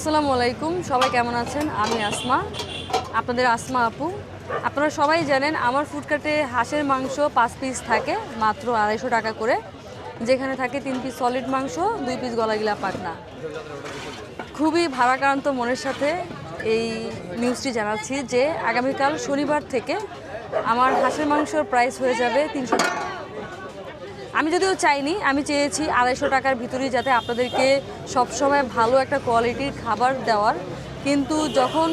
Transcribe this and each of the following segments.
আসসালামু আলাইকুম, সবাই কেমন আছেন? আমি আসমা, আপনাদের আসমা আপু। আপনারা সবাই জানেন আমার ফুডকার্টে হাঁসের মাংস 5 পিস থাকে মাত্র 250 টাকা করে, যেখানে থাকে 3 পিস সলিড মাংস, 2 পিস গলাগিলা পাটনা। খুবই ভারাক্রান্ত মনের সাথে এই নিউজটি জানাচ্ছি যে আগামীকাল শনিবার থেকে আমার হাঁসের মাংসর প্রাইস হয়ে যাবে 300 টাকা। আমি যদিও চাইনি, আমি চেয়েছি 250 টাকার ভিতরেই যাতে আপনাদেরকে সবসময় ভালো একটা কোয়ালিটির খাবার দেওয়ার। কিন্তু যখন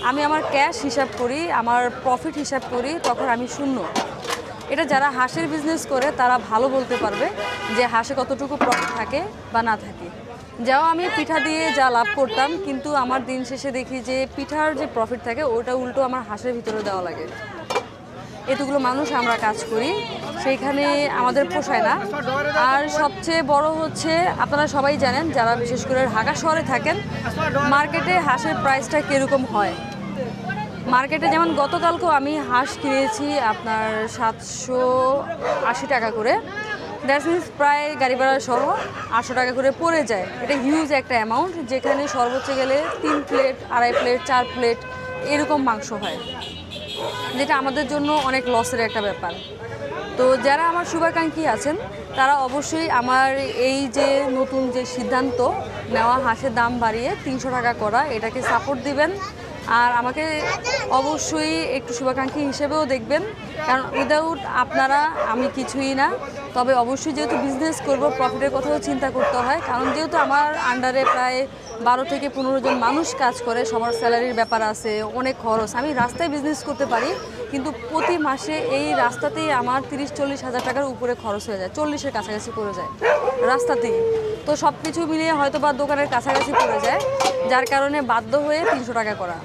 আমি আমার ক্যাশ হিসাব করি, আমার প্রফিট হিসাব করি, তখন আমি শূন্য। এটা যারা হাঁসের বিজনেস করে তারা ভালো বলতে পারবে যে হাঁসে কতটুকু প্রফিট থাকে বা না থাকে। যাও আমি পিঠা দিয়ে যা লাভ করতাম, কিন্তু আমার দিন শেষে দেখি যে পিঠার যে প্রফিট থাকে ওটা উল্টো আমার হাঁসের ভিতরে দেওয়া লাগে। এতগুলো মানুষ আমরা কাজ করি, সেইখানে আমাদের পোষায় না। আর সবচেয়ে বড় হচ্ছে, আপনারা সবাই জানেন যারা বিশেষ করে ঢাকা শহরে থাকেন, মার্কেটে হাঁসের প্রাইসটা কীরকম হয়। মার্কেটে যেমন গতকালকেও আমি হাঁস কিনেছি আপনার 780 টাকা করে, দ্যাটস মিনস প্রায় গাড়ি ভাড়া সহ 800 টাকা করে পড়ে যায়। এটা হিউজ একটা অ্যামাউন্ট, যেখানে সর্বোচ্চ গেলে 3 প্লেট, 2.5 প্লেট, 4 প্লেট এরকম মাংস হয়, যেটা আমাদের জন্য অনেক লসের একটা ব্যাপার। তো যারা আমার শুভাকাঙ্ক্ষী আছেন তারা অবশ্যই আমার এই যে নতুন যে সিদ্ধান্ত নেওয়া হাঁসের দাম বাড়িয়ে 300 টাকা করা, এটাকে সাপোর্ট দিবেন। আর আমাকে অবশ্যই একটু শুভাকাঙ্ক্ষী হিসেবেও দেখবেন, কারণ উইদাউট আপনারা আমি কিছুই না। তবে অবশ্যই যেহেতু বিজনেস করব, প্রফিটের কথাও চিন্তা করতে হয়, কারণ যেহেতু আমার আন্ডারে প্রায় 12 থেকে 15 জন মানুষ কাজ করে, সবার স্যালারির ব্যাপার আছে, অনেক খরচ। আমি রাস্তায় বিজনেস করতে পারি, কিন্তু প্রতি মাসে এই রাস্তাতেই আমার 30-40 হাজার টাকার উপরে খরচ হয়ে যায়, 40-এর কাছাকাছি পড়ে যায় রাস্তাতেই। তো সব কিছু মিলিয়ে হয়তো বা দোকানের কাছাকাছি পড়ে যায়, যার কারণে বাধ্য হয়ে 300 টাকা করা।